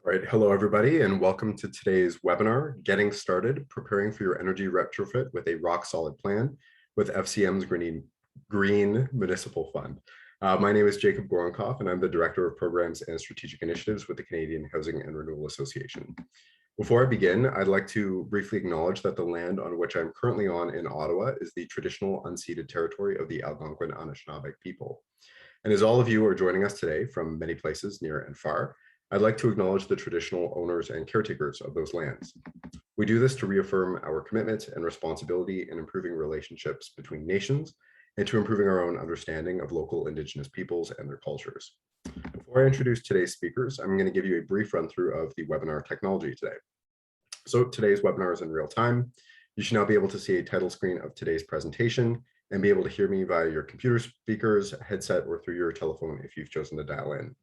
All right, hello everybody, and welcome to today's webinar, Getting Started, Preparing for Your Energy Retrofit with a Rock-Solid Plan with FCM's Green Municipal Fund. My name is Jacob Goronkoff, and I'm the Director of Programs and Strategic Initiatives with the Canadian Housing and Renewal Association. Before I begin, I'd like to briefly acknowledge that the land on which I'm currently on in Ottawa is the traditional unceded territory of the Algonquin Anishinaabe people. And as all of you are joining us today from many places near and far, I'd like to acknowledge the traditional owners and caretakers of those lands. We do this to reaffirm our commitment and responsibility in improving relationships between nations and to improving our own understanding of local Indigenous peoples and their cultures. Before I introduce today's speakers, I'm going to give you a brief run through of the webinar technology today. So today's webinar is in real time. You should now be able to see a title screen of today's presentation and be able to hear me via your computer speakers, headset, or through your telephone if you've chosen to dial in.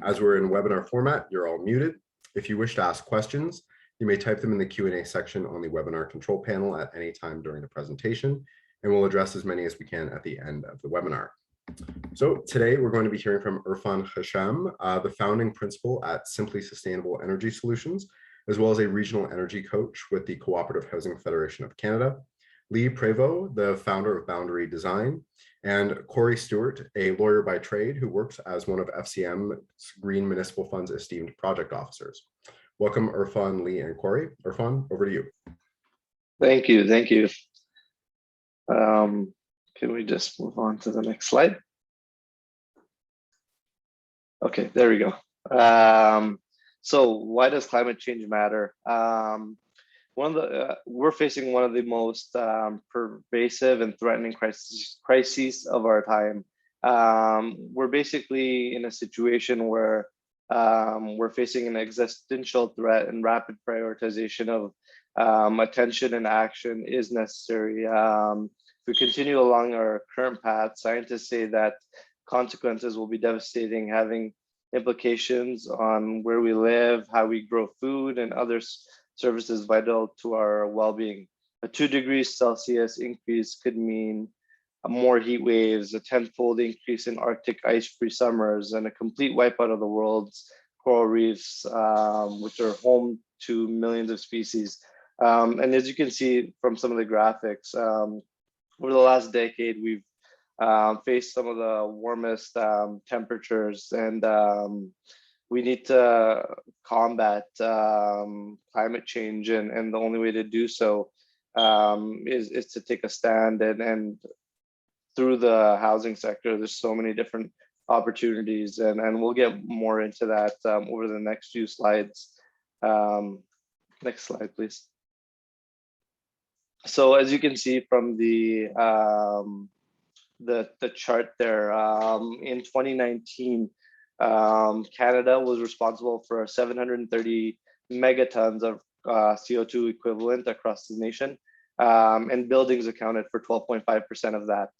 As we're in webinar format, you're all muted. If you wish to ask questions, you may type them in the Q&A section on the webinar control panel at any time during the presentation, and we'll address as many as we can at the end of the webinar. So today we're going to be hearing from Irfan Hasham, the founding principal at Simply Sustainable Energy Solutions, as well as a regional energy coach with the Cooperative Housing Federation of Canada, Lee Prevost, the founder of Boundary Design, and Corey Stewart, a lawyer by trade who works as one of FCM's Green Municipal Fund's esteemed project officers. Welcome, Irfan, Lee, and Corey. Irfan, over to you. Thank you. Thank you. Can we just move on to the next slide? Okay, there we go. So why does climate change matter? We're facing one of the most pervasive and threatening crises of our time. We're basically in a situation where we're facing an existential threat, and rapid prioritization of attention and action is necessary. If we continue along our current path, scientists say that consequences will be devastating, having implications on where we live, how we grow food, and other services vital to our well-being. A 2 degrees Celsius increase could mean more heat waves, a 10-fold increase in Arctic ice-free summers, and a complete wipeout of the world's coral reefs, which are home to millions of species. And as you can see from some of the graphics, over the last decade, we've faced some of the warmest temperatures, and we need to combat climate change, and the only way to do so is to take a stand. And through the housing sector, there's so many different opportunities, and we'll get more into that over the next few slides. Next slide, please. So as you can see from the chart there, in 2019, Canada was responsible for 730 megatons of CO2 equivalent across the nation, and buildings accounted for 12.5% of that.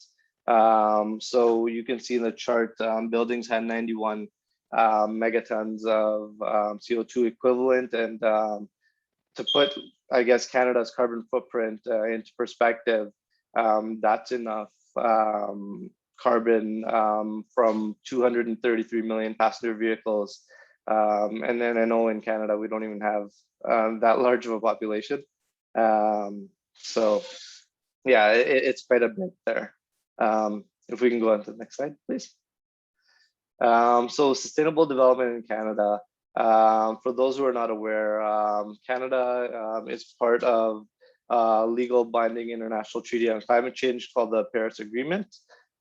So you can see in the chart, buildings had 91 megatons of CO2 equivalent, and to put, I guess, Canada's carbon footprint into perspective, that's enough carbon from 233 million passenger vehicles. And then I know in Canada, we don't even have that large of a population. So yeah, it's quite a bit there. If we can go on to the next slide, please. So sustainable development in Canada. For those who are not aware, Canada is part of legal binding international treaty on climate change called the Paris Agreement.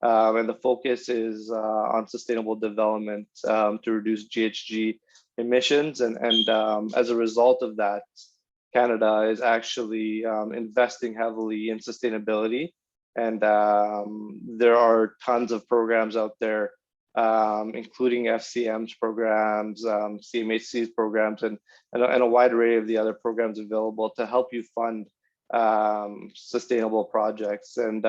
And the focus is on sustainable development to reduce GHG emissions. And as a result of that, Canada is actually investing heavily in sustainability. And there are tons of programs out there, including FCM's programs, CMHC's programs, and a wide array of the other programs available to help you fund sustainable projects. And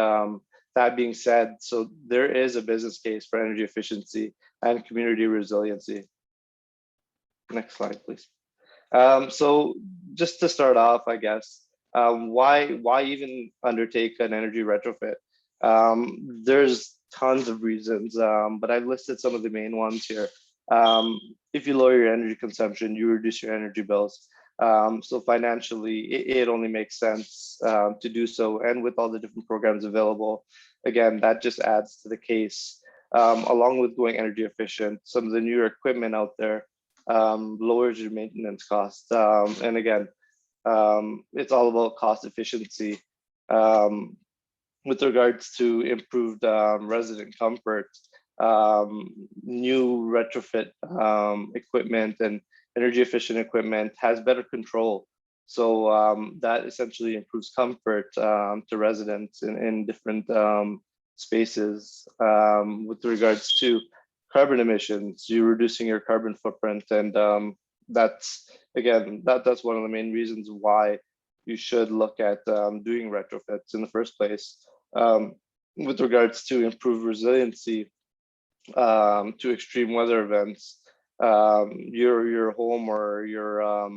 that being said, so there is a business case for energy efficiency and community resiliency. Next slide, please. So just to start off, I guess, why even undertake an energy retrofit? There's tons of reasons, but I've listed some of the main ones here. If you lower your energy consumption, you reduce your energy bills. So financially, it only makes sense to do so. And with all the different programs available, again, that just adds to the case. Along with going energy efficient, some of the newer equipment out there lowers your maintenance costs. And again, it's all about cost efficiency. Um, with regards to improved resident comfort, new retrofit equipment and energy efficient equipment has better control. So that essentially improves comfort to residents in different spaces. With regards to carbon emissions, you're reducing your carbon footprint, and that's again that's one of the main reasons why you should look at doing retrofits in the first place. Um, with regards to improved resiliency to extreme weather events, your home or your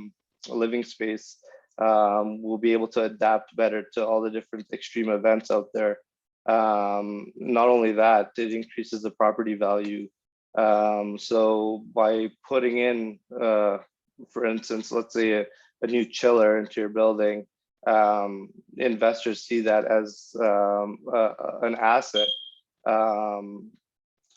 living space will be able to adapt better to all the different extreme events out there. Not only that, it increases the property value. So by putting in, for instance, let's say a new chiller into your building, investors see that as an asset. Um,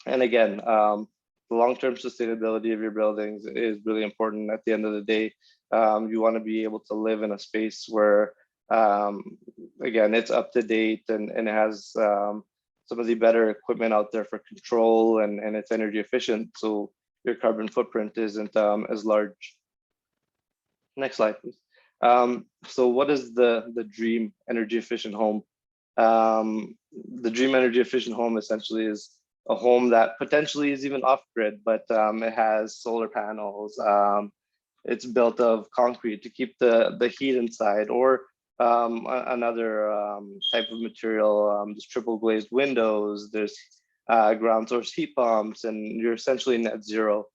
and again, the long-term sustainability of your buildings is really important. At the end of the day, you want to be able to live in a space where, again, it's up to date and it has some of the better equipment out there for control and it's energy efficient. So your carbon footprint isn't as large. Next slide, please. So what is the dream energy efficient home? The dream energy efficient home essentially is a home that potentially is even off grid, but it has solar panels. It's built of concrete to keep the heat inside, or another type of material. There's triple glazed windows. There's ground source heat pumps, and you're essentially net zero.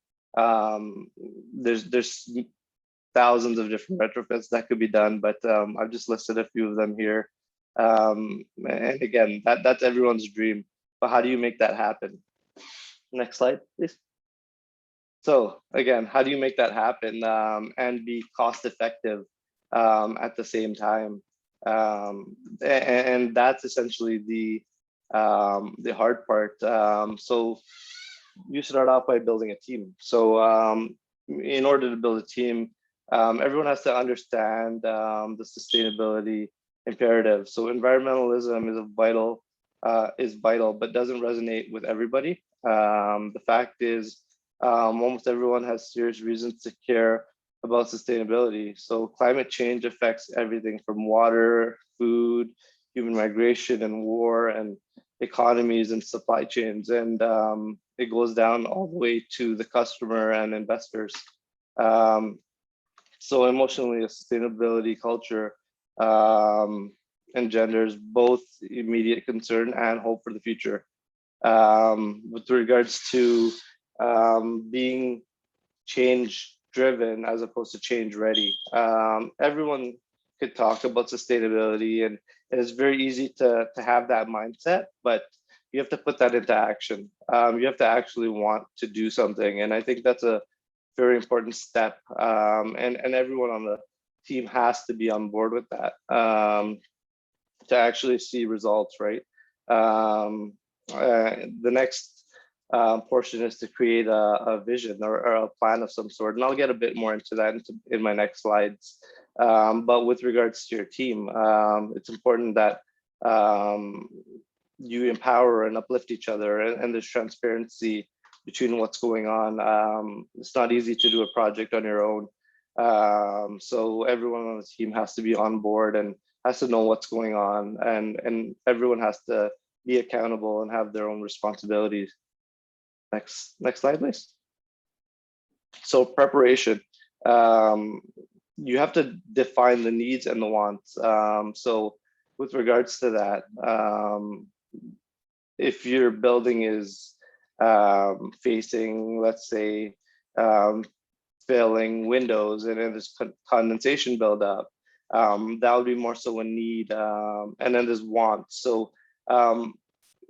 There's thousands of different retrofits that could be done, but I've just listed a few of them here. And again, that's everyone's dream. But how do you make that happen? Next slide, please. So again, how do you make that happen and be cost effective at the same time? And that's essentially the hard part. So you start off by building a team. So in order to build a team, everyone has to understand the sustainability imperative. So environmentalism is vital, but doesn't resonate with everybody. The fact is, almost everyone has serious reasons to care about sustainability. So climate change affects everything from water, food, human migration and war, and economies and supply chains. And it goes down all the way to the customer and investors. So emotionally, a sustainability culture engenders both immediate concern and hope for the future. With regards to being change driven as opposed to change ready, everyone could talk about sustainability, and it's very easy to have that mindset, but you have to put that into action. You have to actually want to do something, and I think that's a very important step. And everyone on the team has to be on board with that to actually see results, right? The next portion is to create a vision or a plan of some sort, and I'll get a bit more into that in my next slides. But with regards to your team, it's important that you empower and uplift each other, and there's transparency between what's going on. It's not easy to do a project on your own. So everyone on the team has to be on board and has to know what's going on, and everyone has to be accountable and have their own responsibilities. Next slide, please. So preparation. You have to define the needs and the wants. So with regards to that, if your building is facing, let's say, failing windows and then there's condensation buildup, that would be more so a need. And then there's wants. So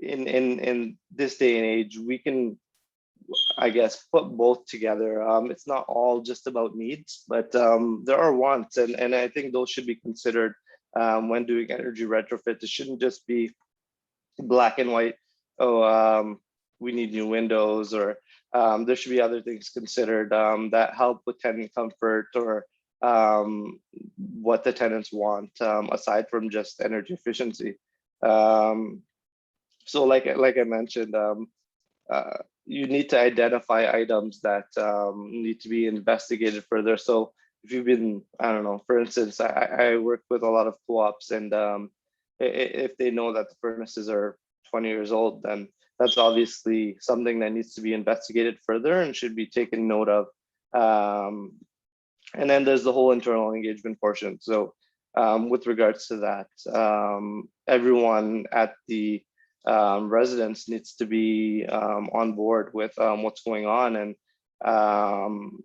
in this day and age, we can I guess, put both together. It's not all just about needs, but there are wants, and I think those should be considered when doing energy retrofit. It shouldn't just be black and white. Oh, we need new windows, or there should be other things considered that help with tenant comfort, or what the tenants want, aside from just energy efficiency. Um, so like I mentioned, uh, you need to identify items that need to be investigated further. So if you've been, I don't know, for instance, I work with a lot of co-ops, and if they know that the furnaces are 20 years old, then that's obviously something that needs to be investigated further and should be taken note of. Um, and then there's the whole internal engagement portion. So with regards to that, everyone at the residence needs to be on board with what's going on, and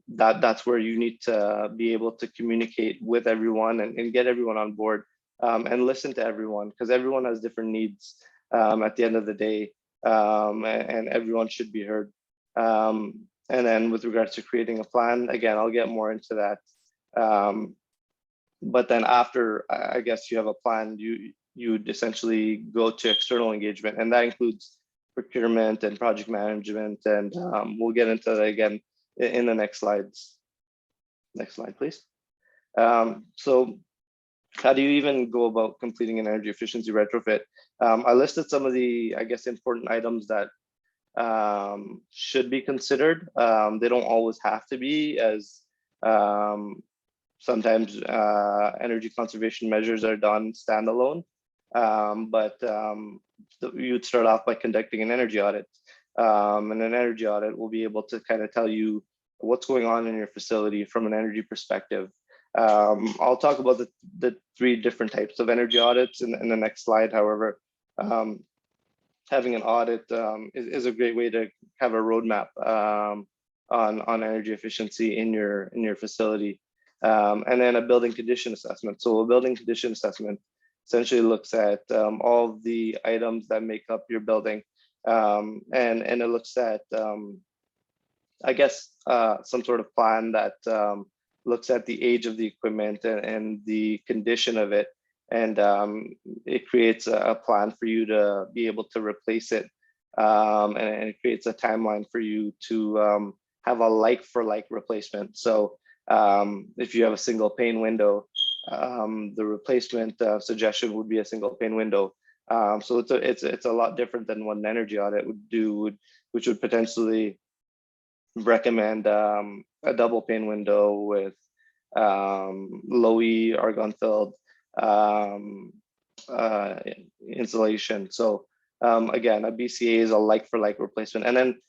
that's where you need to be able to communicate with everyone, and get everyone on board, and listen to everyone, because everyone has different needs at the end of the day, and everyone should be heard. And then with regards to creating a plan, again, I'll get more into that. But then after, I guess, you have a plan, you'd essentially go to external engagement, and that includes procurement and project management. And we'll get into that again in the next slides. Next slide, please. So how do you even go about completing an energy efficiency retrofit? I listed some of the, I guess, important items that should be considered. They don't always have to be, as sometimes energy conservation measures are done standalone. But you'd start off by conducting an energy audit. And an energy audit will be able to kind of tell you what's going on in your facility from an energy perspective. I'll talk about the three different types of energy audits in the next slide. However, having an audit is a great way to have a roadmap on energy efficiency in your facility. And then a building condition assessment. So a building condition assessment essentially looks at all of the items that make up your building, and it looks at, I guess, some sort of plan that looks at the age of the equipment and the condition of it, and it creates a plan for you to be able to replace it, and it creates a timeline for you to have a like-for-like replacement. So if you have a single pane window, the replacement suggestion would be a single pane window. So it's a lot different than what an energy audit would do, which would potentially recommend a double pane window with low E argon filled insulation. So again, a BCA is a like-for-like replacement. And then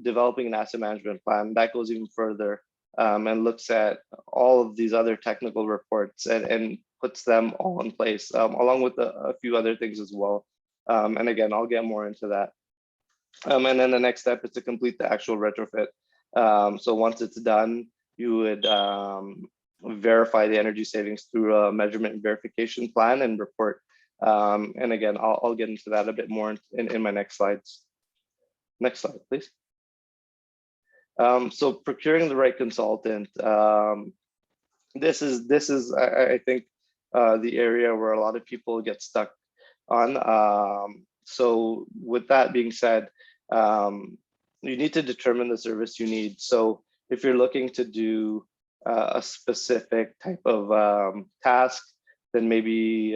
developing an asset management plan that goes even further, and looks at all of these other technical reports, and puts them all in place, along with a few other things as well. And again, I'll get more into that. And then the next step is to complete the actual retrofit. So once it's done, you would verify the energy savings through a measurement and verification plan and report. And again, I'll get into that a bit more in my next slides. Next slide, please. So procuring the right consultant. This is I think the area where a lot of people get stuck on. So with that being said, you need to determine the service you need. So if you're looking to do a specific type of task, then maybe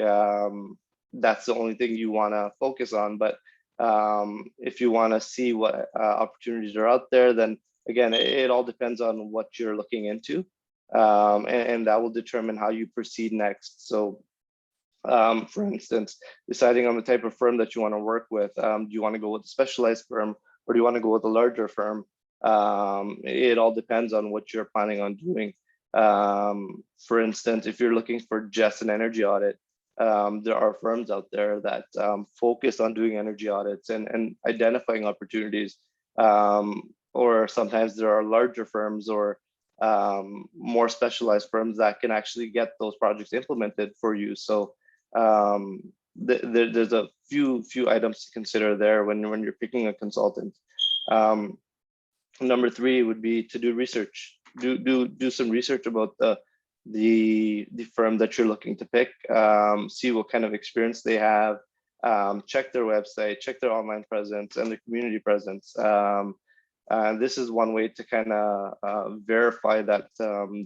that's the only thing you want to focus on. But if you want to see what opportunities are out there, then again, it all depends on what you're looking into, and that will determine how you proceed next. So for instance, deciding on the type of firm that you want to work with. Do you want to go with a specialized firm, or do you want to go with a larger firm? It all depends on what you're planning on doing. For instance, if you're looking for just an energy audit, there are firms out there that focus on doing energy audits and identifying opportunities. Or sometimes there are larger firms or more specialized firms that can actually get those projects implemented for you. So there's a few items to consider there when you're picking a consultant. Number three would be to do research. Do some research about the firm that you're looking to pick. See what kind of experience they have. Check their website, check their online presence and their community presence. This is one way to kind of verify that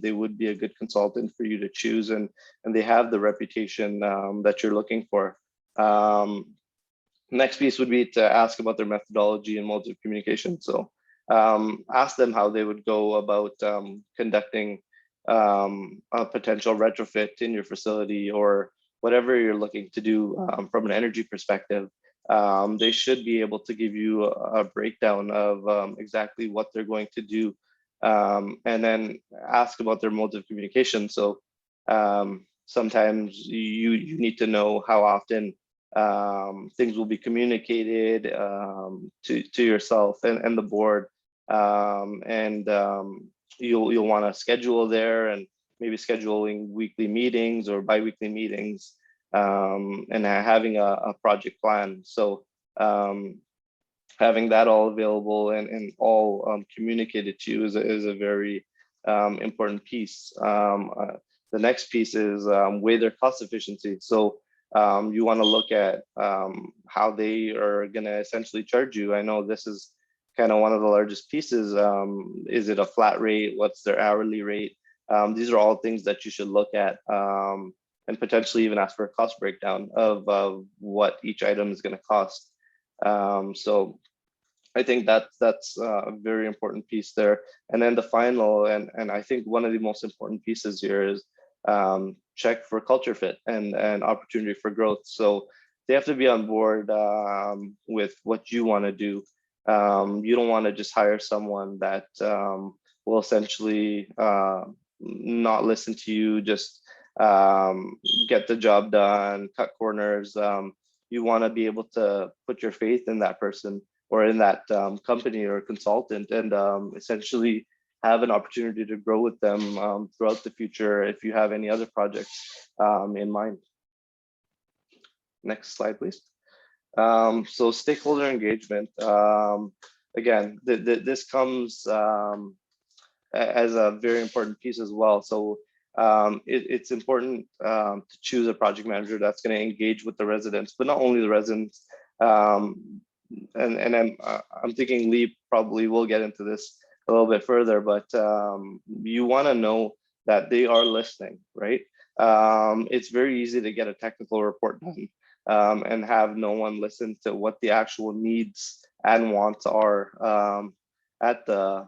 they would be a good consultant for you to choose, and they have the reputation that you're looking for. Next piece would be to ask about their methodology and modes of communication. So ask them how they would go about conducting a potential retrofit in your facility or whatever you're looking to do from an energy perspective. They should be able to give you a breakdown of exactly what they're going to do, and then ask about their modes of communication. So sometimes you need to know how often things will be communicated to yourself and the board, and you'll want to schedule there, and maybe scheduling weekly meetings or bi-weekly meetings, and having a project plan. So having that all available and all communicated to you is a very important piece. The next piece is weigh their cost efficiency. So you want to look at how they are going to essentially charge you. I know this is kind of one of the largest pieces. Is it a flat rate? What's their hourly rate? These are all things that you should look at, and potentially even ask for a cost breakdown of what each item is going to cost. So I think that's a very important piece there. And then the final, and I think one of the most important pieces here is check for culture fit and opportunity for growth. So they have to be on board with what you want to do. You don't want to just hire someone that will essentially not listen to you, just get the job done, cut corners. You want to be able to put your faith in that person or in that company or consultant, and essentially have an opportunity to grow with them throughout the future if you have any other projects in mind. Next slide, please. So stakeholder engagement. Again, this comes as a very important piece as well. So it's important to choose a project manager that's going to engage with the residents, but not only the residents. And I'm thinking Lee probably will get into this a little bit further, but you want to know that they are listening, right? It's very easy to get a technical report done and have no one listen to what the actual needs and wants are at the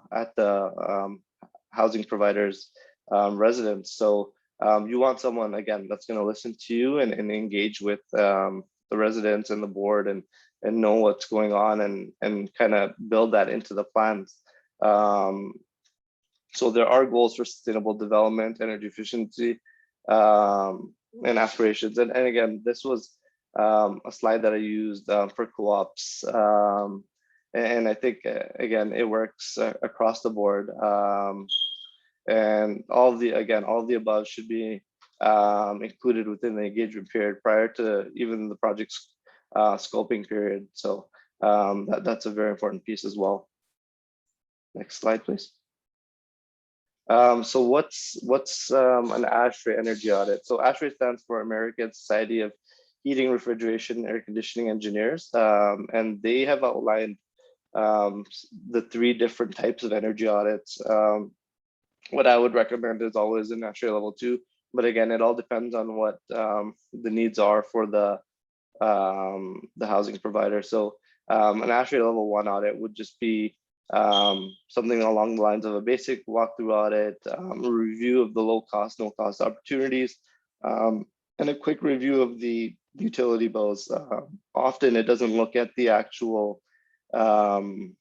housing providers' residents. So you want someone, again, that's going to listen to you and engage with the residents and the board and know what's going on and kind of build that into the plans. So there are goals for sustainable development, energy efficiency, and aspirations. And again, this was a slide that I used for co-ops. And I think, again, it works across the board. And all the above should be included within the engagement period prior to even the project's scoping period. So that's a very important piece as well. Next slide, please. So what's an ASHRAE energy audit? So ASHRAE stands for American Society of Heating, Refrigeration, Air Conditioning Engineers, and they have outlined the 3 different types of energy audits. What I would recommend is always an ASHRAE level 2, but again, it all depends on what the needs are for the housing provider. So an ASHRAE level 1 audit would just be something along the lines of a basic walkthrough audit, a review of the low cost, no cost opportunities, and a quick review of the utility bills. Often it doesn't look at the actual, the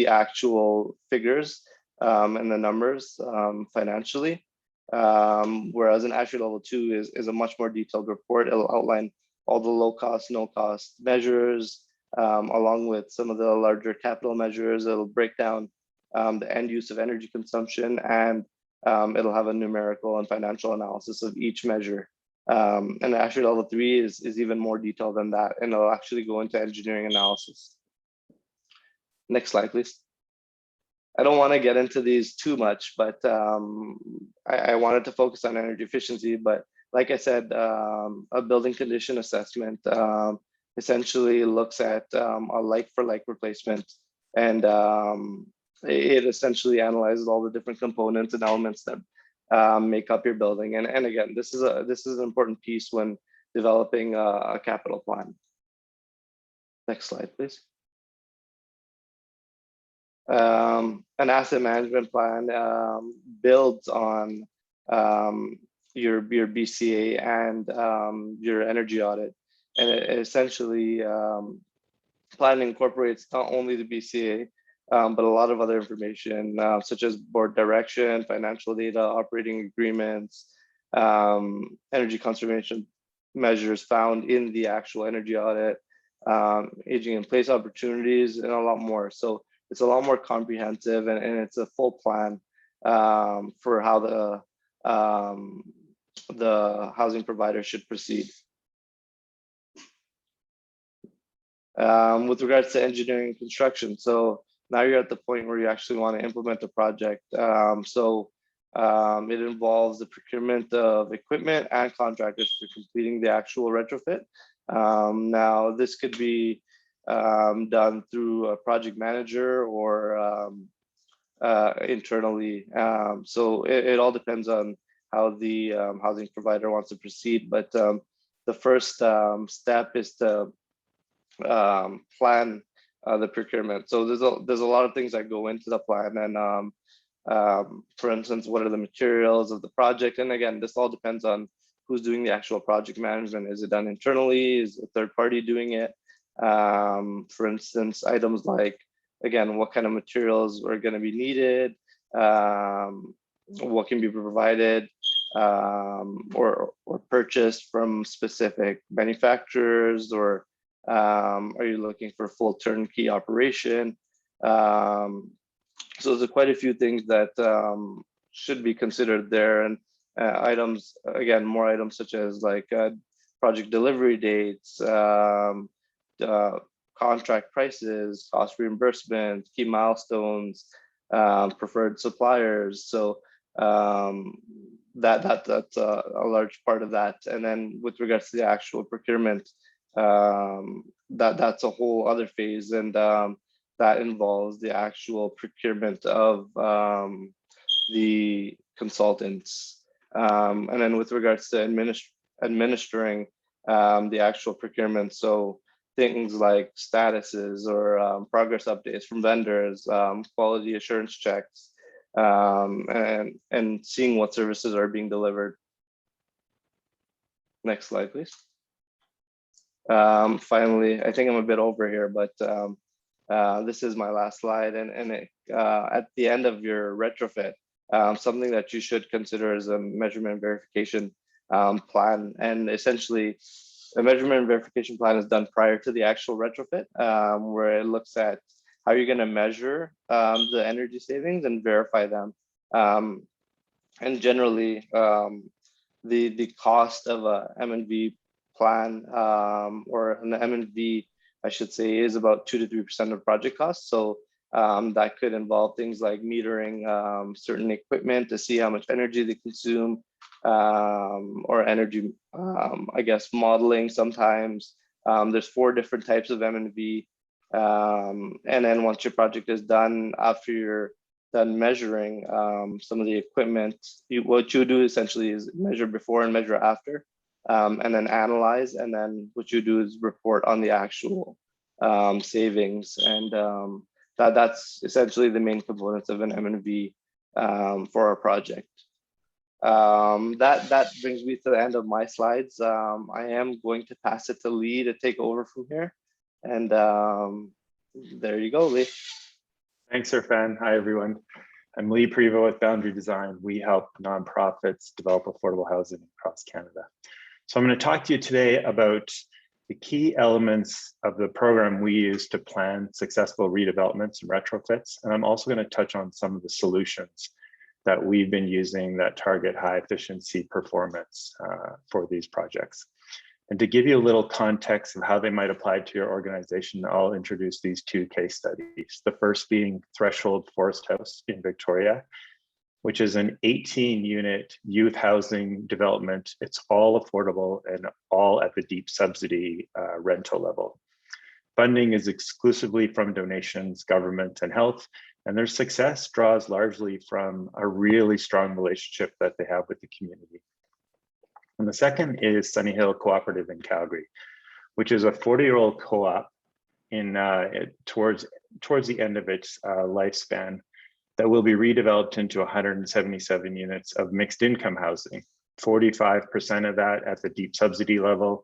actual figures and the numbers financially. Whereas an ASHRAE level 2 is a much more detailed report. It'll outline all the low cost, no cost measures, along with some of the larger capital measures. It'll break down the end use of energy consumption, and it'll have a numerical and financial analysis of each measure. And ASHRAE level 3 is even more detailed than that, and it'll actually go into engineering analysis. Next slide, please. I don't want to get into these too much, but I wanted to focus on energy efficiency. But like I said, a building condition assessment essentially looks at a like-for-like replacement, and it essentially analyzes all the different components and elements that make up your building. And again, this is an important piece when developing a capital plan. Next slide, please. An asset management plan builds on your BCA and your energy audit, and it essentially plan incorporates not only the BCA but a lot of other information such as board direction, financial data, operating agreements, energy conservation measures found in the actual energy audit, aging in place opportunities, and a lot more. So it's a lot more comprehensive, and it's a full plan for how the housing provider should proceed. With regards to engineering and construction, so now you're at the point where you actually want to implement the project. It involves the procurement of equipment and contractors for completing the actual retrofit. Now, this could be done through a project manager or internally. So it all depends on how the housing provider wants to proceed. But the first step is to plan the procurement. So there's a lot of things that go into the plan, and for instance, what are the materials of the project? And again, this all depends on who's doing the actual project management. Is it done internally? Is a third party doing it? For instance, items like, again, what kind of materials are going to be needed, what can be provided or purchased from specific manufacturers, or are you looking for full turnkey operation? So there's quite a few things that should be considered there, and items, again, more items such as like project delivery dates, contract prices, cost reimbursement, key milestones, preferred suppliers. So that's a large part of that. And then with regards to the actual procurement, that's a whole other phase, and that involves the actual procurement of the consultants. And then with regards to administering the actual procurement, so things like statuses or progress updates from vendors, quality assurance checks, and seeing what services are being delivered. Next slide, please. Finally, I think I'm a bit over here, but this is my last slide. And at the end of your retrofit, something that you should consider is a measurement verification plan. And essentially, a measurement verification plan is done prior to the actual retrofit, where it looks at how you're going to measure the energy savings and verify them. And generally, the cost of a M&V plan or an M&V, I should say, is about 2 to 3% of project costs. So that could involve things like metering certain equipment to see how much energy they consume, or energy, I guess, modeling sometimes. There's 4 different types of M&V. And then once your project is done, after you're done measuring some of the equipment, what you do essentially is measure before and measure after, and then analyze. And then what you do is report on the actual savings. And that's essentially the main components of an M&V for our project. That brings me to the end of my slides. I am going to pass it to Lee to take over from here. And there you go, Lee. Thanks, Irfan. Hi, everyone. I'm Lee Prevo with Boundary Design. We help nonprofits develop affordable housing across Canada. So I'm going to talk to you today about the key elements of the program we use to plan successful redevelopments and retrofits. And I'm also going to touch on some of the solutions that we've been using that target high efficiency performance for these projects. And to give you a little context of how they might apply to your organization, I'll introduce these two case studies. The first being Threshold Forest House in Victoria, which is an 18-unit youth housing development. It's all affordable and all at the deep subsidy rental level. Funding is exclusively from donations, government, and health, and their success draws largely from a really strong relationship that they have with the community. And the second is Sunny Hill Cooperative in Calgary, which is a 40-year-old co-op in towards the end of its lifespan that will be redeveloped into 177 units of mixed income housing, 45% of that at the deep subsidy level.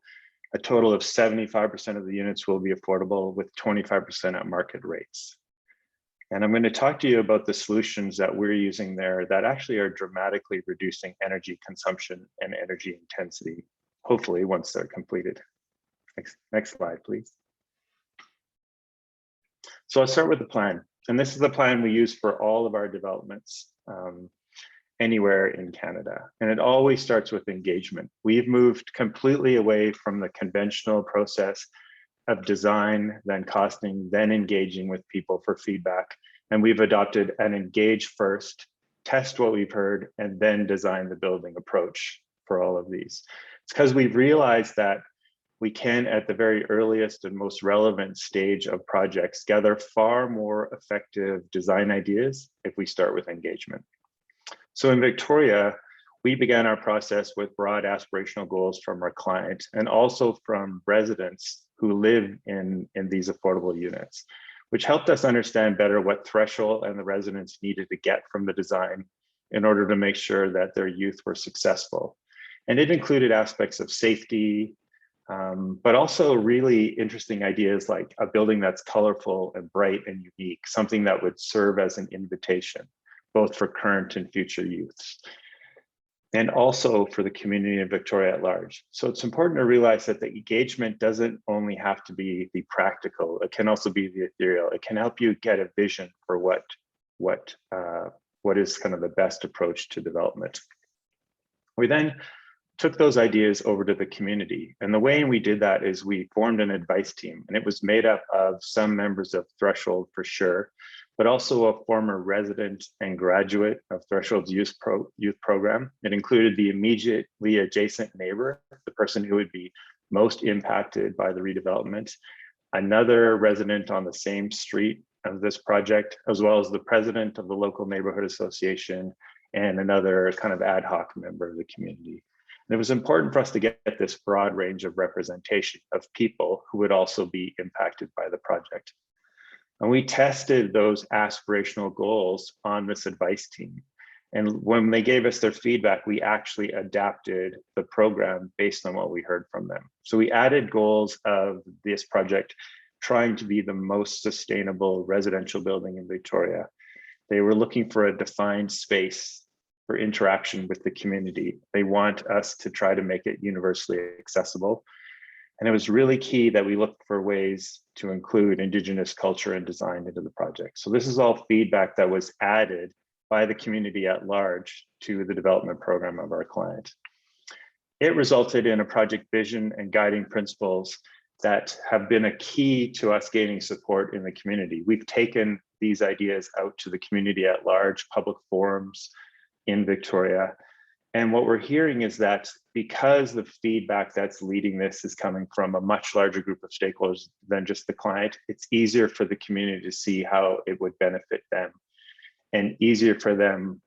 A total of 75% of the units will be affordable with 25% at market rates. And I'm going to talk to you about the solutions that we're using there that actually are dramatically reducing energy consumption and energy intensity, hopefully once they're completed. Next slide, please. So I'll start with the plan. And this is the plan we use for all of our developments anywhere in Canada. And it always starts with engagement. We've moved completely away from the conventional process of design, then costing, then engaging with people for feedback. And we've adopted an engage first, test what we've heard, and then design the building approach for all of these. It's because we've realized that we can, at the very earliest and most relevant stage of projects, gather far more effective design ideas if we start with engagement. So in Victoria, we began our process with broad aspirational goals from our client and also from residents who live in these affordable units, which helped us understand better what threshold and the residents needed to get from the design in order to make sure that their youth were successful. And it included aspects of safety, but also really interesting ideas like a building that's colorful and bright and unique, something that would serve as an invitation, both for current and future youths, and also for the community of Victoria at large. So it's important to realize that the engagement doesn't only have to be the practical, it can also be the ethereal. It can help you get a vision for what is kind of the best approach to development. We then took those ideas over to the community. And the way we did that is we formed an advice team, and it was made up of some members of Threshold for sure, but also a former resident and graduate of Threshold's youth program. It included the immediately adjacent neighbor, the person who would be most impacted by the redevelopment, another resident on the same street of this project, as well as the president of the local neighborhood association and another kind of ad hoc member of the community. And it was important for us to get this broad range of representation of people who would also be impacted by the project. And we tested those aspirational goals on this advice team. And when they gave us their feedback, we actually adapted the program based on what we heard from them. So we added goals of this project trying to be the most sustainable residential building in Victoria. They were looking for a defined space for interaction with the community. They want us to try to make it universally accessible. And it was really key that we looked for ways to include Indigenous culture and design into the project. So this is all feedback that was added by the community at large to the development program of our client. It resulted in a project vision and guiding principles that have been a key to us gaining support in the community. We've taken these ideas out to the community at large, public forums in Victoria. And what we're hearing is that because the feedback that's leading this is coming from a much larger group of stakeholders than just the client, it's easier for the community to see how it would benefit them and easier for them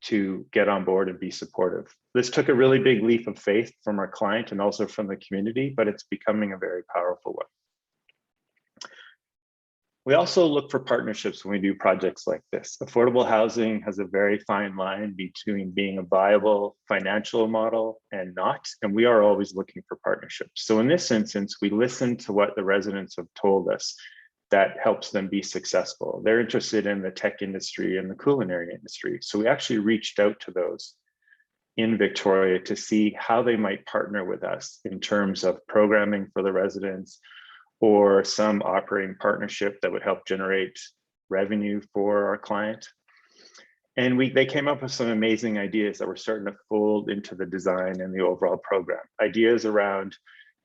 to get on board and be supportive. This took a really big leap of faith from our client and also from the community, but it's becoming a very powerful one. We also look for partnerships when we do projects like this. Affordable housing has a very fine line between being a viable financial model and not, and we are always looking for partnerships. So in this instance, we listen to what the residents have told us that helps them be successful. They're interested in the tech industry and the culinary industry. So we actually reached out to those in Victoria to see how they might partner with us in terms of programming for the residents, or some operating partnership that would help generate revenue for our client. And they came up with some amazing ideas that we're starting to fold into the design and the overall program. Ideas around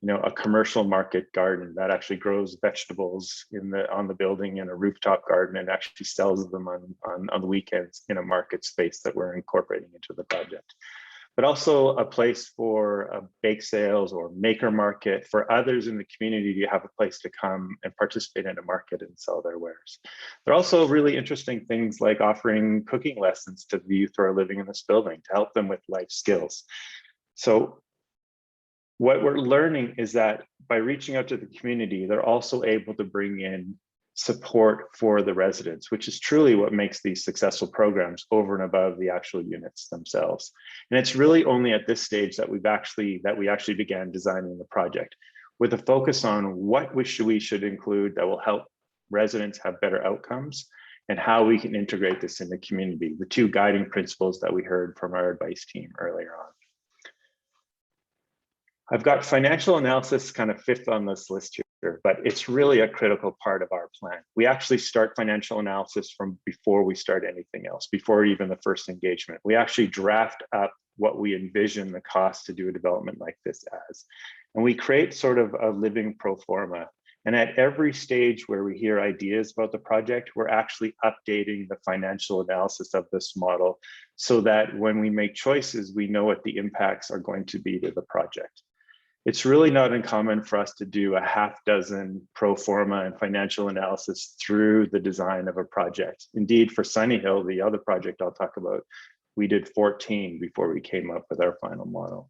a commercial market garden that actually grows vegetables on the building, in a rooftop garden, and actually sells them on the weekends in a market space that we're incorporating into the project. But also a place for bake sales or maker market for others in the community to have a place to come and participate in a market and sell their wares. There are also really interesting things like offering cooking lessons to the youth who are living in this building to help them with life skills. So what we're learning is that by reaching out to the community, they're also able to bring in support for the residents, which is truly what makes these successful programs over and above the actual units themselves. And it's really only at this stage that we actually began designing the project with a focus on what we should include that will help residents have better outcomes, and how we can integrate this in the community, the two guiding principles that we heard from our advice team earlier on. I've got financial analysis kind of fifth on this list here, but it's really a critical part of our plan. We actually start financial analysis from before we start anything else, before even the first engagement. We actually draft up what we envision the cost to do a development like this as. And we create sort of a living pro forma. And at every stage where we hear ideas about the project, we're actually updating the financial analysis of this model so that when we make choices, we know what the impacts are going to be to the project. It's really not uncommon for us to do a half dozen pro forma and financial analysis through the design of a project. Indeed, for Sunny Hill, the other project I'll talk about, we did 14 before we came up with our final model.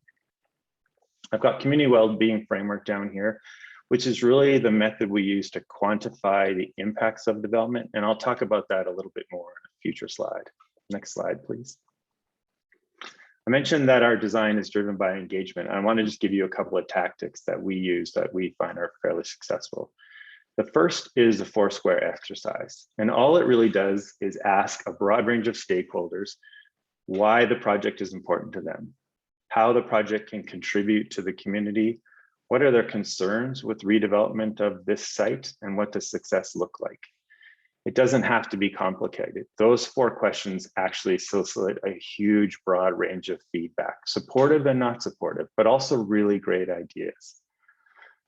I've got community well-being framework down here, which is really the method we use to quantify the impacts of development. And I'll talk about that a little bit more in a future slide. Next slide, please. I mentioned that our design is driven by engagement. I want to just give you a couple of tactics that we use that we find are fairly successful. The first is a 4-square exercise. And all it really does is ask a broad range of stakeholders why the project is important to them, how the project can contribute to the community, what are their concerns with redevelopment of this site, and what does success look like? It doesn't have to be complicated. Those 4 questions actually solicit a huge, broad range of feedback, supportive and not supportive, but also really great ideas.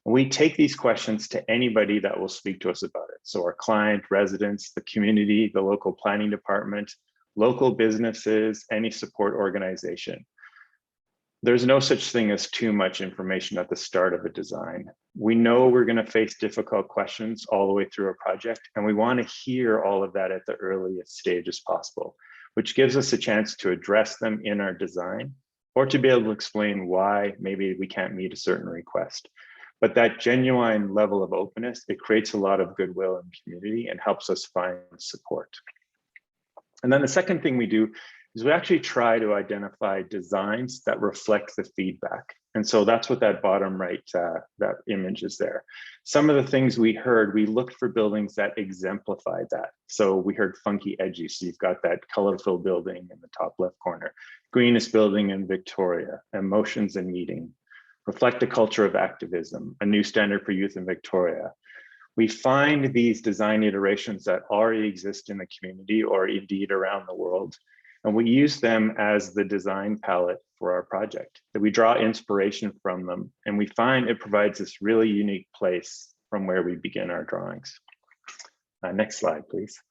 We take these questions to anybody that will speak to us about it. So our client, residents, the community, the local planning department, local businesses, any support organization. There's no such thing as too much information at the start of a design. We know we're going to face difficult questions all the way through a project, and we want to hear all of that at the earliest stage as possible, which gives us a chance to address them in our design or to be able to explain why maybe we can't meet a certain request. But that genuine level of openness, it creates a lot of goodwill in the community and helps us find support. And then the second thing we do is we actually try to identify designs that reflect the feedback. And so that's what that bottom right, that image is there. Some of the things we heard, we looked for buildings that exemplified that. So we heard funky edgy. So you've got that colorful building in the top left corner, greenest building in Victoria, emotions and meeting, reflect a culture of activism, a new standard for youth in Victoria. We find these design iterations that already exist in the community or indeed around the world. And we use them as the design palette for our project. That we draw inspiration from them, and we find it provides this really unique place from where we begin our drawings. Next slide, please.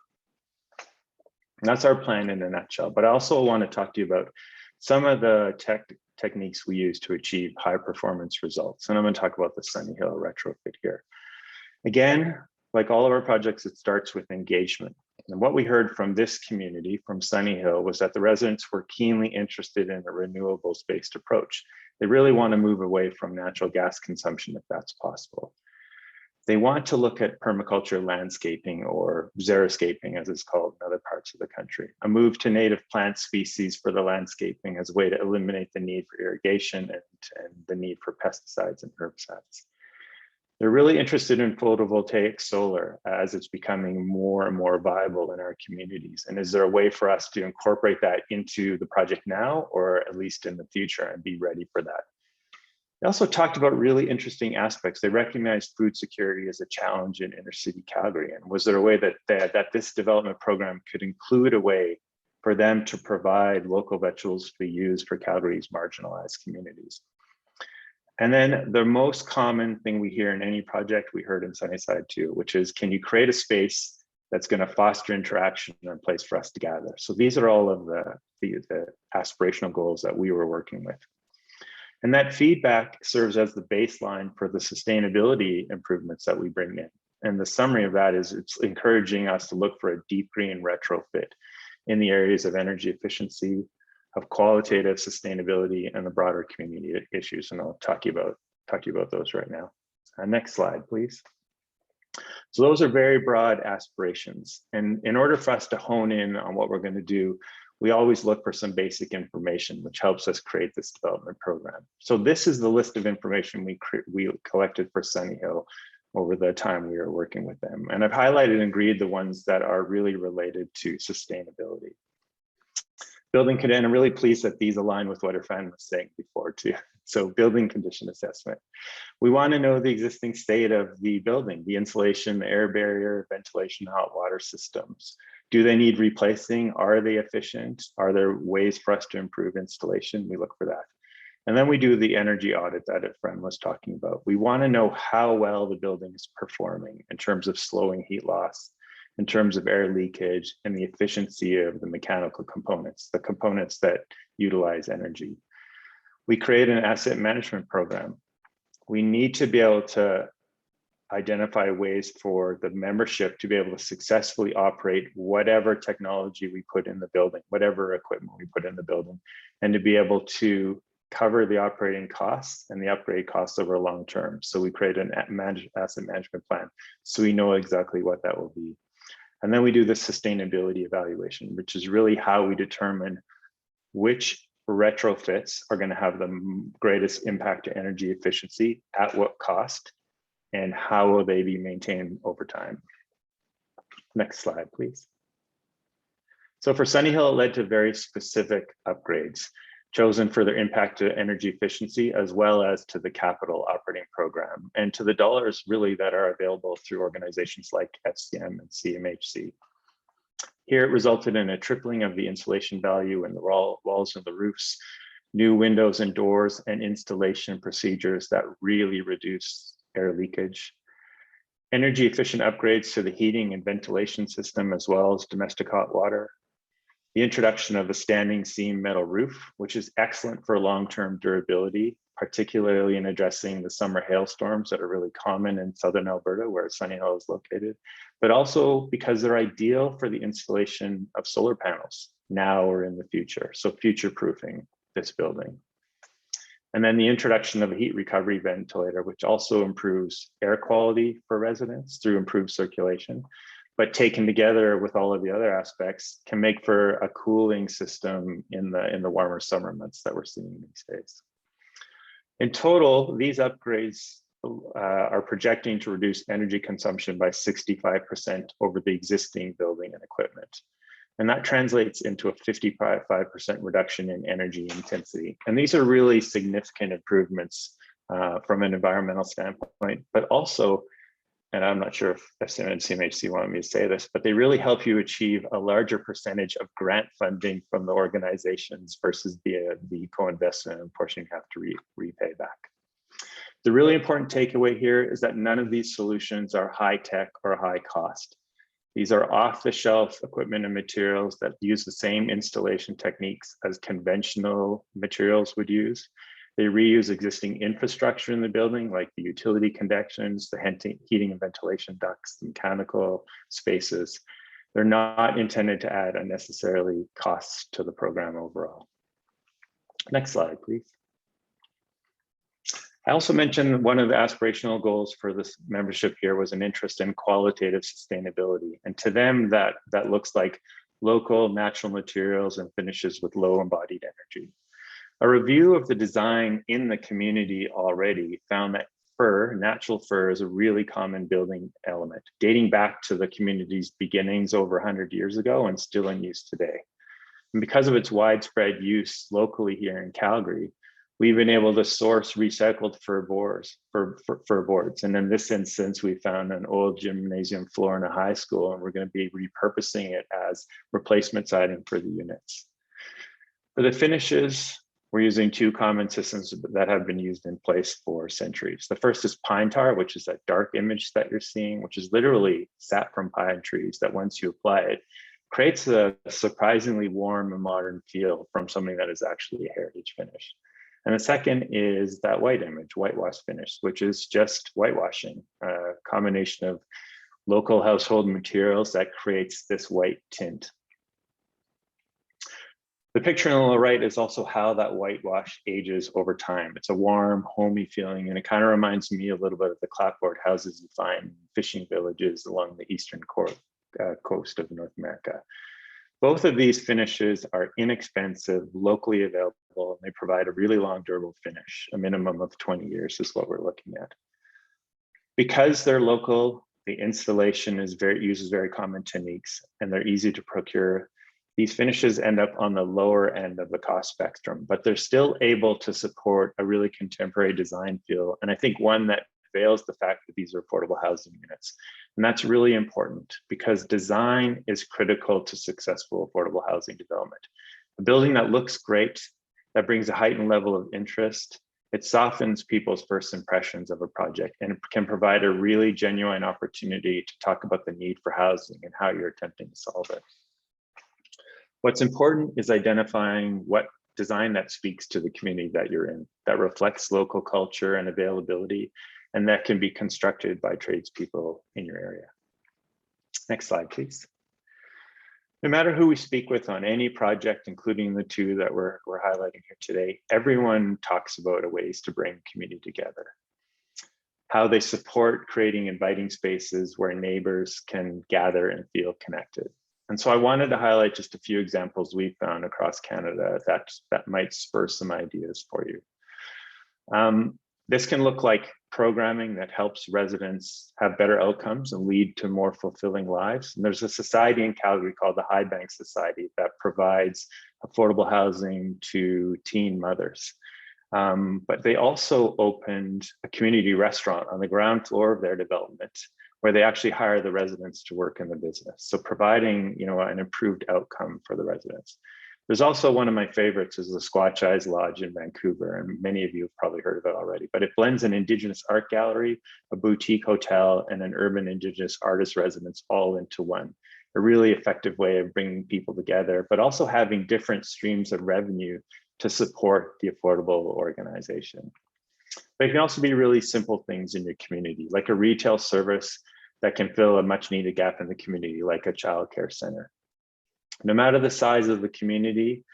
And that's our plan in a nutshell. But I also want to talk to you about some of the techniques we use to achieve high performance results. And I'm going to talk about the Sunny Hill retrofit here. Again, like all of our projects, it starts with engagement. And what we heard from this community, from Sunny Hill, was that the residents were keenly interested in a renewables-based approach. They really want to move away from natural gas consumption if that's possible. They want to look at permaculture landscaping, or xeriscaping as it's called in other parts of the country, a move to native plant species for the landscaping as a way to eliminate the need for irrigation and the need for pesticides and herbicides. They're really interested in photovoltaic solar as it's becoming more and more viable in our communities. And is there a way for us to incorporate that into the project now, or at least in the future, and be ready for that? They also talked about really interesting aspects. They recognized food security as a challenge in inner city Calgary. And was there a way that this development program could include a way for them to provide local vegetables to be used for Calgary's marginalized communities? And then the most common thing we hear in any project, we heard in Sunnyside too, which is, can you create a space that's going to foster interaction and a place for us to gather? So these are all of the aspirational goals that we were working with. And that feedback serves as the baseline for the sustainability improvements that we bring in. And the summary of that is it's encouraging us to look for a deep green retrofit in the areas of energy efficiency, of qualitative sustainability, and the broader community issues. And I'll talk to you about those right now. Next slide, please. So those are very broad aspirations. And in order for us to hone in on what we're going to do, we always look for some basic information, which helps us create this development program. So this is the list of information we collected for Sunny Hill over the time we were working with them. And I've highlighted and agreed the ones that are really related to sustainability. Building condition, I'm really pleased that these align with what Irfan was saying before too. So building condition assessment. We want to know the existing state of the building, the insulation, the air barrier, ventilation, hot water systems. Do they need replacing? Are they efficient? Are there ways for us to improve installation? We look for that. And then we do the energy audit that Irfan was talking about. We want to know how well the building is performing in terms of slowing heat loss, in terms of air leakage, and the efficiency of the mechanical components, the components that utilize energy. We create an asset management program. We need to be able to identify ways for the membership to be able to successfully operate whatever technology we put in the building, whatever equipment we put in the building, and to be able to cover the operating costs and the upgrade costs over a long term. So we create an asset management plan so we know exactly what that will be. And then we do the sustainability evaluation, which is really how we determine which retrofits are going to have the greatest impact to energy efficiency, at what cost, and how will they be maintained over time. Next slide, please. So for Sunny Hill, it led to very specific upgrades chosen for their impact to energy efficiency, as well as to the capital operating program, and to the dollars really that are available through organizations like FCM and CMHC. Here it resulted in a tripling of the insulation value in the walls and the roofs, new windows and doors, and installation procedures that really reduce air leakage. Energy efficient upgrades to the heating and ventilation system, as well as domestic hot water. The introduction of a standing seam metal roof, which is excellent for long-term durability, particularly in addressing the summer hailstorms that are really common in southern Alberta, where Sunny Hill is located, but also because they're ideal for the installation of solar panels now or in the future. So future-proofing this building. And then the introduction of a heat recovery ventilator, which also improves air quality for residents through improved circulation, but taken together with all of the other aspects can make for a cooling system in the warmer summer months that we're seeing these days. In total, these upgrades are projecting to reduce energy consumption by 65% over the existing building and equipment. And that translates into a 55% reduction in energy intensity. And these are really significant improvements from an environmental standpoint, but also, and I'm not sure if FCM and CMHC wanted me to say this, but they really help you achieve a larger percentage of grant funding from the organizations versus the co-investment and portion you have to repay back. The really important takeaway here is that none of these solutions are high tech or high cost. These are off-the-shelf equipment and materials that use the same installation techniques as conventional materials would use. They reuse existing infrastructure in the building, like the utility connections, the heating and ventilation ducts, the mechanical spaces. They're not intended to add unnecessarily costs to the program overall. Next slide, please. I also mentioned one of the aspirational goals for this membership here was an interest in qualitative sustainability. And to them, that looks like local natural materials and finishes with low embodied energy. A review of the design in the community already found that natural fir is a really common building element, dating back to the community's beginnings over 100 years ago and still in use today. And because of its widespread use locally here in Calgary, we've been able to source recycled fir boards. And in this instance, we found an old gymnasium floor in a high school, and we're going to be repurposing it as replacement siding for the units. For the finishes, We're using two common systems that have been used in place for centuries. The first is pine tar, which is that dark image that you're seeing, which is literally sap from pine trees that once you apply it, creates a surprisingly warm and modern feel from something that is actually a heritage finish. And the second is that white image, whitewash finish, which is just whitewashing, a combination of local household materials that creates this white tint. The picture on the right is also how that whitewash ages over time. It's a warm, homey feeling, and it kind of reminds me a little bit of the clapboard houses you find in fishing villages along the eastern coast of North America. Both of these finishes are inexpensive, locally available, and they provide a really long, durable finish. A minimum of 20 years is what we're looking at. Because they're local, the installation uses very common techniques, and they're easy to procure. These finishes end up on the lower end of the cost spectrum, but they're still able to support a really contemporary design feel. And I think one that veils the fact that these are affordable housing units. And that's really important because design is critical to successful affordable housing development. A building that looks great, that brings a heightened level of interest, it softens people's first impressions of a project, and it can provide a really genuine opportunity to talk about the need for housing and how you're attempting to solve it. What's important is identifying what design that speaks to the community that you're in, that reflects local culture and availability, and that can be constructed by tradespeople in your area. Next slide, please. No matter who we speak with on any project, including the two that we're highlighting here today, everyone talks about ways to bring community together. How they support creating inviting spaces where neighbors can gather and feel connected. And so I wanted to highlight just a few examples we found across Canada that might spur some ideas for you. This can look like programming that helps residents have better outcomes and lead to more fulfilling lives. And there's a society in Calgary called the High Bank Society that provides affordable housing to teen mothers. But they also opened a community restaurant on the ground floor of their development, where they actually hire the residents to work in the business. So providing, an improved outcome for the residents. There's also one of my favorites is the Squatch Eyes Lodge in Vancouver, and many of you have probably heard of it already, but it blends an Indigenous art gallery, a boutique hotel, and an urban Indigenous artist residence all into one. A really effective way of bringing people together, but also having different streams of revenue to support the affordable organization. But it can also be really simple things in your community, like a retail service that can fill a much needed gap in the community, like a childcare center. No matter the size of the community,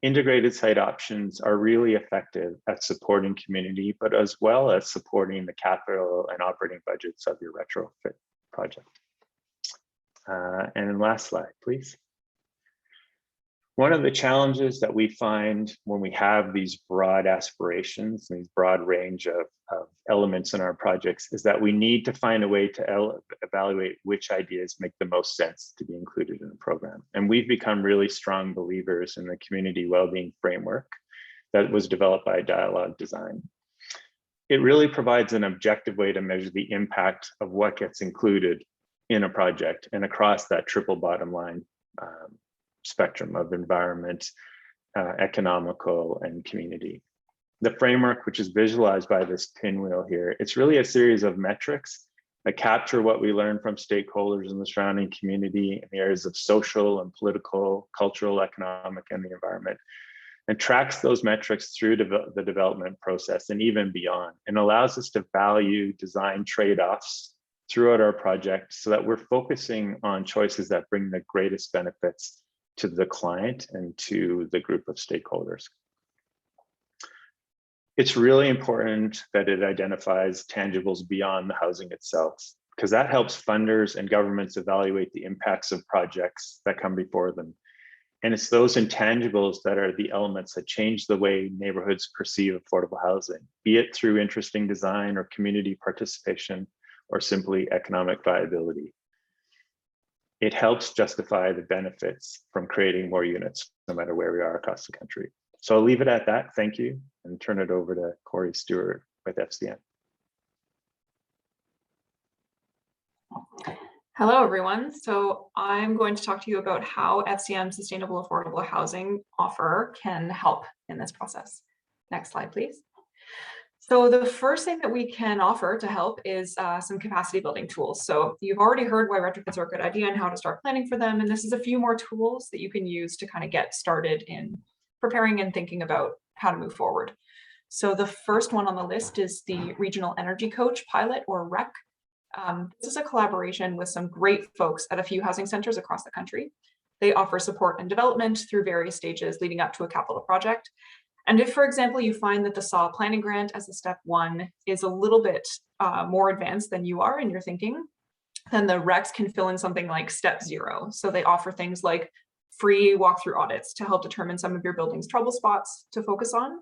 integrated site options are really effective at supporting community, but as well as supporting the capital and operating budgets of your retrofit project. And then last slide, please. One of the challenges that we find when we have these broad aspirations and these broad range of elements in our projects is that we need to find a way to evaluate which ideas make the most sense to be included in the program. And we've become really strong believers in the community wellbeing framework that was developed by Dialogue Design. It really provides an objective way to measure the impact of what gets included in a project and across that triple bottom line spectrum of environment, economical, and community. The framework, which is visualized by this pinwheel here, it's really a series of metrics that capture what we learn from stakeholders in the surrounding community in the areas of social and political, cultural, economic, and the environment, and tracks those metrics through the development process and even beyond, and allows us to value design trade-offs throughout our project so that we're focusing on choices that bring the greatest benefits to the client and to the group of stakeholders. It's really important that it identifies tangibles beyond the housing itself, because that helps funders and governments evaluate the impacts of projects that come before them. And it's those intangibles that are the elements that change the way neighborhoods perceive affordable housing, be it through interesting design or community participation, or simply economic viability. It helps justify the benefits from creating more units, no matter where we are across the country. So I'll leave it at that. Thank you, and turn it over to Corey Stewart with FCM. Hello, everyone. So I'm going to talk to you about how FCM Sustainable Affordable Housing offer can help in this process. Next slide, please. So the first thing that we can offer to help is some capacity building tools. So you've already heard why retrofits are a good idea and how to start planning for them. And this is a few more tools that you can use to kind of get started in preparing and thinking about how to move forward. So the first one on the list is the Regional Energy Coach pilot, or REC. This is a collaboration with some great folks at a few housing centers across the country. They offer support and development through various stages leading up to a capital project. And if, for example, you find that the SAW planning grant as a step one is a little bit more advanced than you are in your thinking, then the RECs can fill in something like step 0. So they offer things like free walkthrough audits to help determine some of your building's trouble spots to focus on.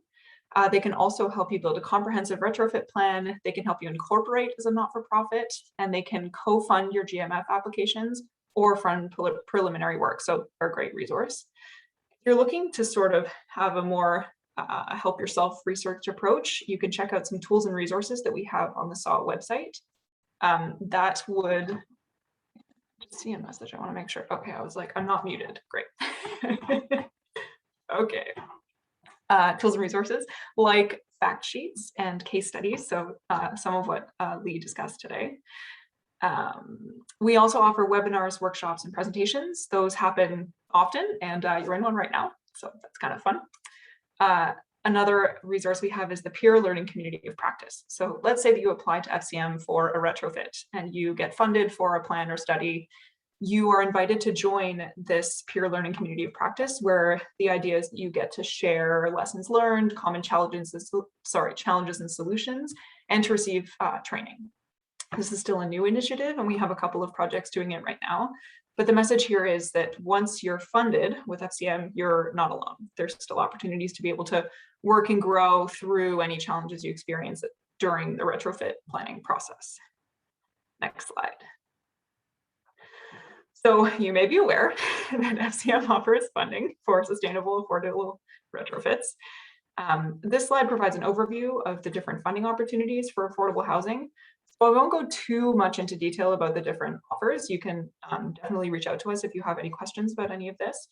They can also help you build a comprehensive retrofit plan. They can help you incorporate as a not-for-profit, and they can co-fund your GMF applications or fund preliminary work. So they're a great resource. If you're looking to sort of have a more help yourself research approach, you can check out some tools and resources that we have on the SAW website. That would just see a message. I want to make sure. Okay, I was like, I'm not muted. Great. Okay. Tools and resources like fact sheets and case studies. So some of what Lee discussed today. We also offer webinars, workshops, and presentations. Those happen often, and you're in one right now. So that's kind of fun. Another resource we have is the peer learning community of practice. So let's say that you apply to FCM for a retrofit and you get funded for a plan or study. You are invited to join this peer learning community of practice, where the idea is that you get to share lessons learned, common challenges and solutions, and to receive training. This is still a new initiative, and we have a couple of projects doing it right now. But the message here is that once you're funded with FCM, you're not alone. There's still opportunities to be able to work and grow through any challenges you experience during the retrofit planning process. Next slide. So you may be aware that FCM offers funding for sustainable, affordable retrofits. This slide provides an overview of the different funding opportunities for affordable housing. So I won't go too much into detail about the different offers. You can definitely reach out to us if you have any questions about any of this.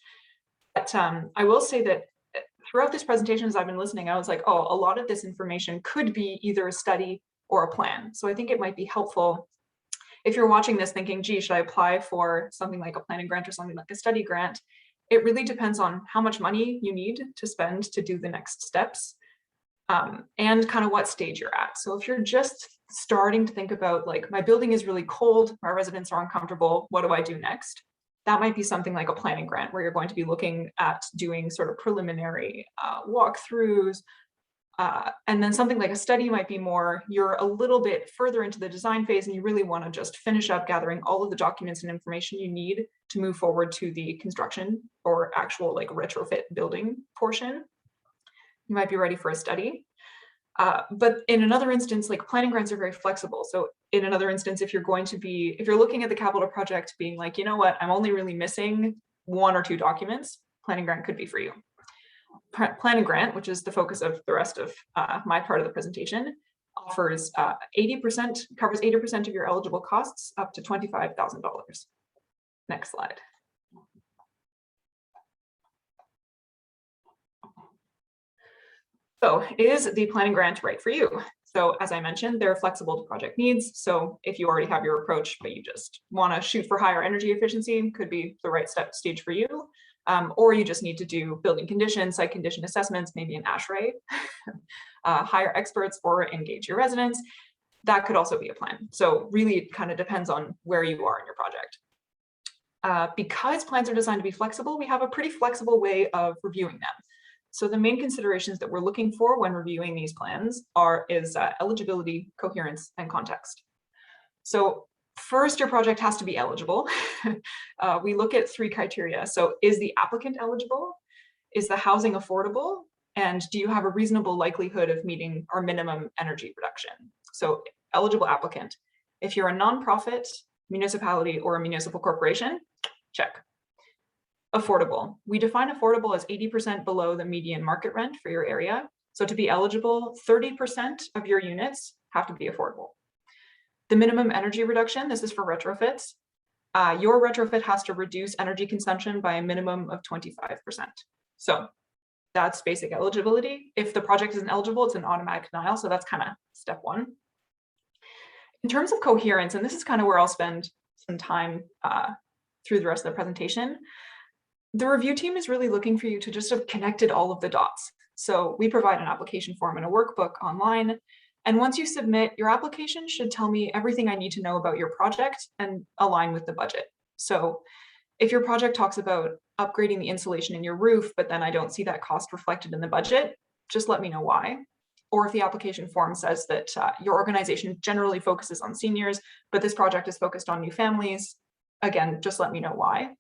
But I will say that throughout this presentation, as I've been listening, I was like, oh, a lot of this information could be either a study or a plan. So I think it might be helpful if you're watching this thinking, gee, should I apply for something like a planning grant or something like a study grant? It really depends on how much money you need to spend to do the next steps, and kind of what stage you're at. So if you're just starting to think about, like, my building is really cold, my residents are uncomfortable, what do I do next? That might be something like a planning grant, where you're going to be looking at doing sort of preliminary walkthroughs. And then something like a study might be more, you're a little bit further into the design phase and you really want to just finish up gathering all of the documents and information you need to move forward to the construction or actual like retrofit building portion. You might be ready for a study. But in another instance, like, planning grants are very flexible. So in another instance, if you're looking at the capital project being like, you know what, I'm only really missing 1 or 2 documents, planning grant could be for you. Planning grant, which is the focus of the rest of my part of the presentation, offers 80%, covers 80% of your eligible costs up to $25,000. Next slide. So is the planning grant right for you? So as I mentioned, they're flexible to project needs. So if you already have your approach, but you just want to shoot for higher energy efficiency, could be the right stage for you. Or you just need to do building conditions, site condition assessments, maybe an CHRA, hire experts or engage your residents. That could also be a plan. So really, it kind of depends on where you are in your project. Because plans are designed to be flexible, we have a pretty flexible way of reviewing them. So the main considerations that we're looking for when reviewing these plans is eligibility, coherence, and context. So first, your project has to be eligible. We look at 3 criteria. So is the applicant eligible? Is the housing affordable? And do you have a reasonable likelihood of meeting our minimum energy reduction? So eligible applicant. If you're a nonprofit, municipality, or a municipal corporation, check. Affordable. We define affordable as 80% below the median market rent for your area. So to be eligible, 30% of your units have to be affordable. The minimum energy reduction, this is for retrofits. Your retrofit has to reduce energy consumption by a minimum of 25%. So That's basic eligibility. If the project isn't eligible, it's an automatic denial. So that's kind of step one. In terms of coherence, and this is kind of where I'll spend some time through the rest of the presentation, the review team is really looking for you to just have connected all of the dots. So we provide an application form and a workbook online. And once you submit, your application should tell me everything I need to know about your project and align with the budget. So if your project talks about upgrading the insulation in your roof, but then I don't see that cost reflected in the budget, just let me know why. Or if the application form says that your organization generally focuses on seniors, but this project is focused on new families, again, just let me know why.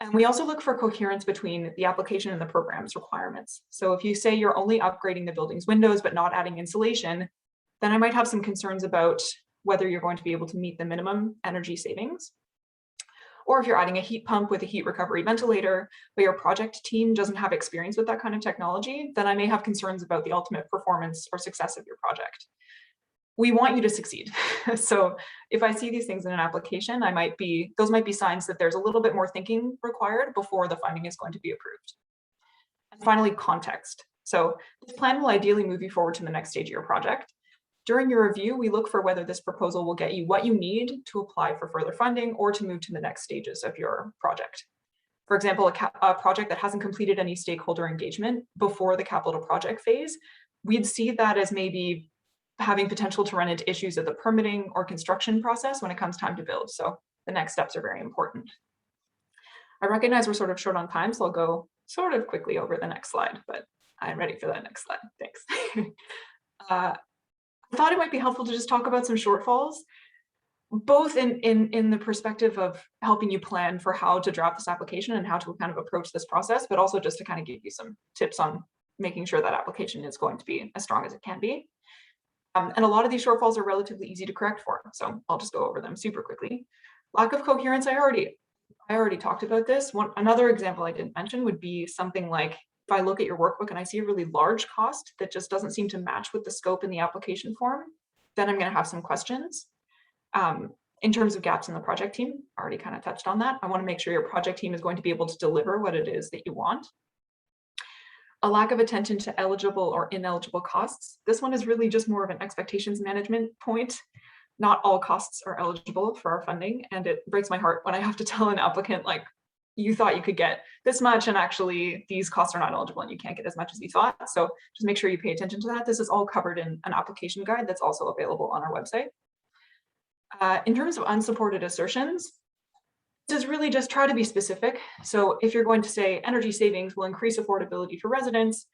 And we also look for coherence between the application and the program's requirements. So if you say you're only upgrading the building's windows, but not adding insulation, then I might have some concerns about whether you're going to be able to meet the minimum energy savings. Or if you're adding a heat pump with a heat recovery ventilator, but your project team doesn't have experience with that kind of technology, then I may have concerns about the ultimate performance or success of your project. We want you to succeed. So if I see these things in an application, those might be signs that there's a little bit more thinking required before the funding is going to be approved. And finally, context. So this plan will ideally move you forward to the next stage of your project. During your review, we look for whether this proposal will get you what you need to apply for further funding or to move to the next stages of your project. For example, a project that hasn't completed any stakeholder engagement before the capital project phase, we'd see that as maybe having potential to run into issues of the permitting or construction process when it comes time to build. So the next steps are very important. I recognize we're sort of short on time, so I'll go sort of quickly over the next slide, but I'm ready for that next slide. Thanks. I thought it might be helpful to just talk about some shortfalls, both in the perspective of helping you plan for how to draft this application and how to kind of approach this process, but also just to kind of give you some tips on making sure that application is going to be as strong as it can be. And a lot of these shortfalls are relatively easy to correct for, so I'll just go over them super quickly. Lack of coherence, I already talked about this. Another example I didn't mention would be something like, if I look at your workbook and I see a really large cost that just doesn't seem to match with the scope in the application form, then I'm going to have some questions. In terms of gaps in the project team, I already kind of touched on that. I want to make sure your project team is going to be able to deliver what it is that you want. A lack of attention to eligible or ineligible costs. This one is really just more of an expectations management point. Not all costs are eligible for our funding, and it breaks my heart when I have to tell an applicant, like, you thought you could get this much and actually these costs are not eligible and you can't get as much as you thought. So just make sure you pay attention to that. This is all covered in an application guide that's also available on our website. In terms of unsupported assertions, this is really just try to be specific. So if you're going to say energy savings will increase affordability for residents,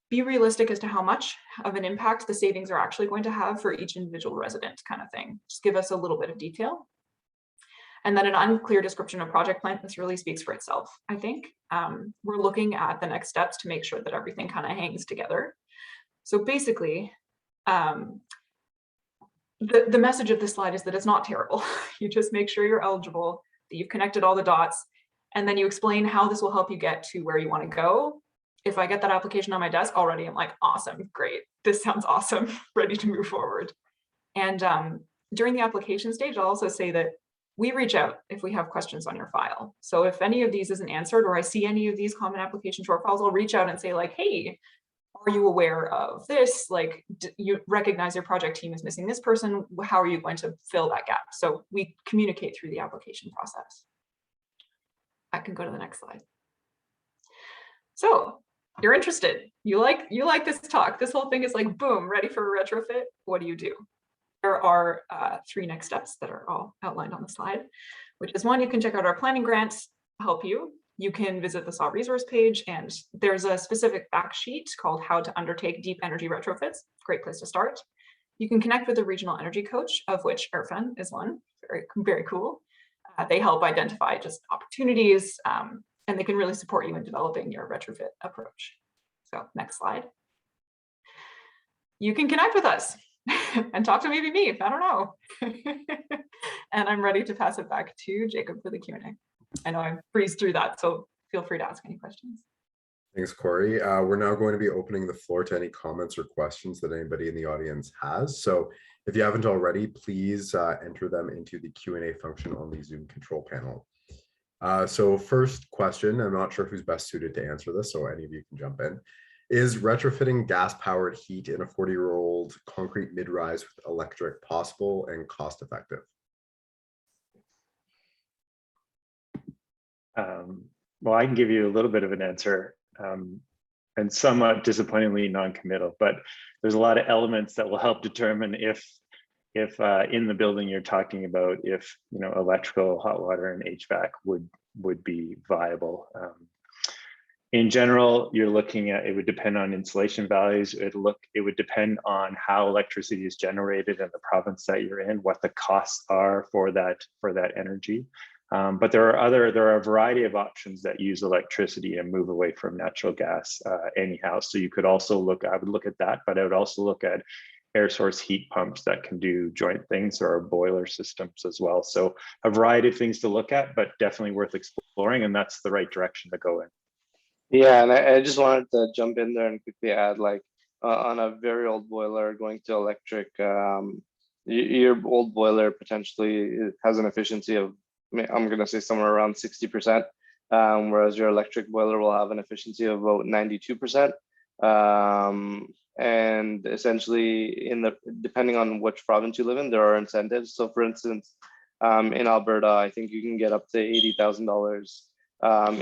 be realistic as to how much of an impact the savings are actually going to have for each individual resident, kind of thing. Just give us a little bit of detail. And then an unclear description of project plan, this really speaks for itself, I think. We're looking at the next steps to make sure that everything kind of hangs together. So basically, the message of this slide is that it's not terrible. You just make sure you're eligible, that you've connected all the dots, and then you explain how this will help you get to where you want to go. If I get that application on my desk already, I'm like, awesome, great. This sounds awesome, ready to move forward. And during the application stage, I'll also say that we reach out if we have questions on your file. So if any of these isn't answered, or I see any of these common application shortfalls, I'll reach out and say like, hey, are you aware of this? Like, you recognize your project team is missing this person. How are you going to fill that gap? So we communicate through the application process. I can go to the next slide. So you're interested. You like this talk. This whole thing is like, boom, ready for a retrofit. What do you do? There are 3 next steps that are all outlined on the slide, which is 1, you can check out our planning grants to help you. You can visit the SAW resource page, and there's a specific fact sheet called How to Undertake Deep Energy Retrofits. Great place to start. You can connect with a regional energy coach, of which Irfan is one. Very, very cool. They help identify just opportunities, and they can really support you in developing your retrofit approach. So next slide. You can connect with us and talk to maybe me, I don't know. And I'm ready to pass it back to Jacob for the Q&A. I know I breezed through that, so feel free to ask any questions. Thanks, Corey. We're now going to be opening the floor to any comments or questions that anybody in the audience has. So if you haven't already, please enter them into the Q&A function on the Zoom control panel. So first question, I'm not sure who's best suited to answer this, so any of you can jump in. Is retrofitting gas-powered heat in a 40-year-old concrete mid-rise with electric possible and cost-effective? Well, I can give you a little bit of an answer, and somewhat disappointingly non-committal, but there's a lot of elements that will help determine if in the building you're talking about, if electrical, hot water, and HVAC would be viable. In general, you're looking at, it would depend on insulation values. It would depend on how electricity is generated in the province that you're in, what the costs are for that energy. But there are a variety of options that use electricity and move away from natural gas anyhow. So you could also I would look at that, but I would also look at air source heat pumps that can do joint things, or boiler systems as well. So a variety of things to look at, but definitely worth exploring, and that's the right direction to go in. Yeah, and I just wanted to jump in there and quickly add, like, on a very old boiler going to electric, your old boiler potentially has an efficiency of, I'm going to say somewhere around 60%, whereas your electric boiler will have an efficiency of about 92%. And essentially, depending on which province you live in, there are incentives. So for instance, in Alberta, I think you can get up to $80,000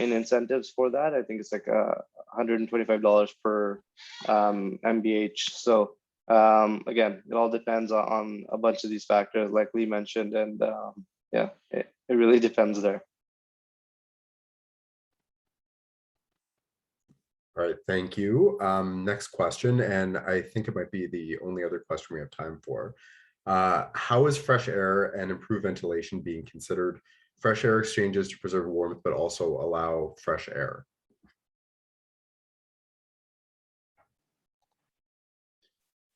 in incentives for that. I think it's like $125 per MBH. So again, it all depends on a bunch of these factors, like Lee mentioned, and yeah, it really depends there. All right, thank you. Next question, and I think it might be the only other question we have time for. How is fresh air and improved ventilation being considered? Fresh air exchanges to preserve warmth, but also allow fresh air.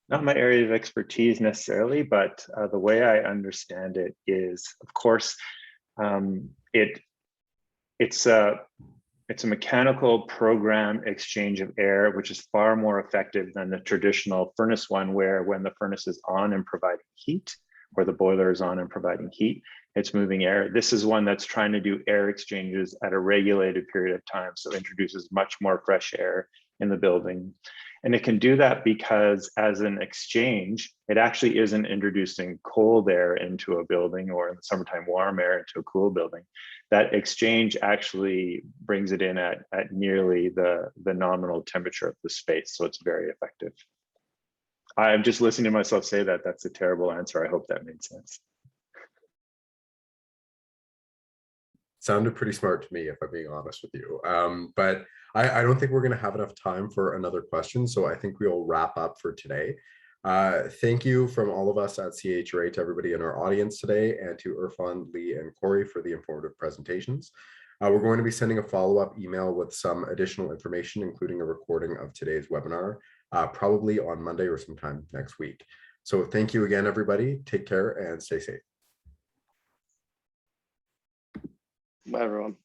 Not my area of expertise necessarily, but the way I understand it is, of course, it's a mechanical program exchange of air, which is far more effective than the traditional furnace one, where when the furnace is on and providing heat, or the boiler is on and providing heat, it's moving air. This is one that's trying to do air exchanges at a regulated period of time, so introduces much more fresh air in the building. And it can do that because as an exchange, it actually isn't introducing cold air into a building, or in the summertime, warm air into a cool building. That exchange actually brings it in at nearly the nominal temperature of the space. So it's very effective. I'm just listening to myself say that. That's a terrible answer. I hope that made sense. Sounded pretty smart to me, if I'm being honest with you. But I don't think we're going to have enough time for another question. So I think we'll wrap up for today. Thank you from all of us at CHRA to everybody in our audience today, and to Irfan, Lee, and Corey for the informative presentations. We're going to be sending a follow-up email with some additional information, including a recording of today's webinar, probably on Monday or sometime next week. So thank you again, everybody. Take care and stay safe. Bye, everyone.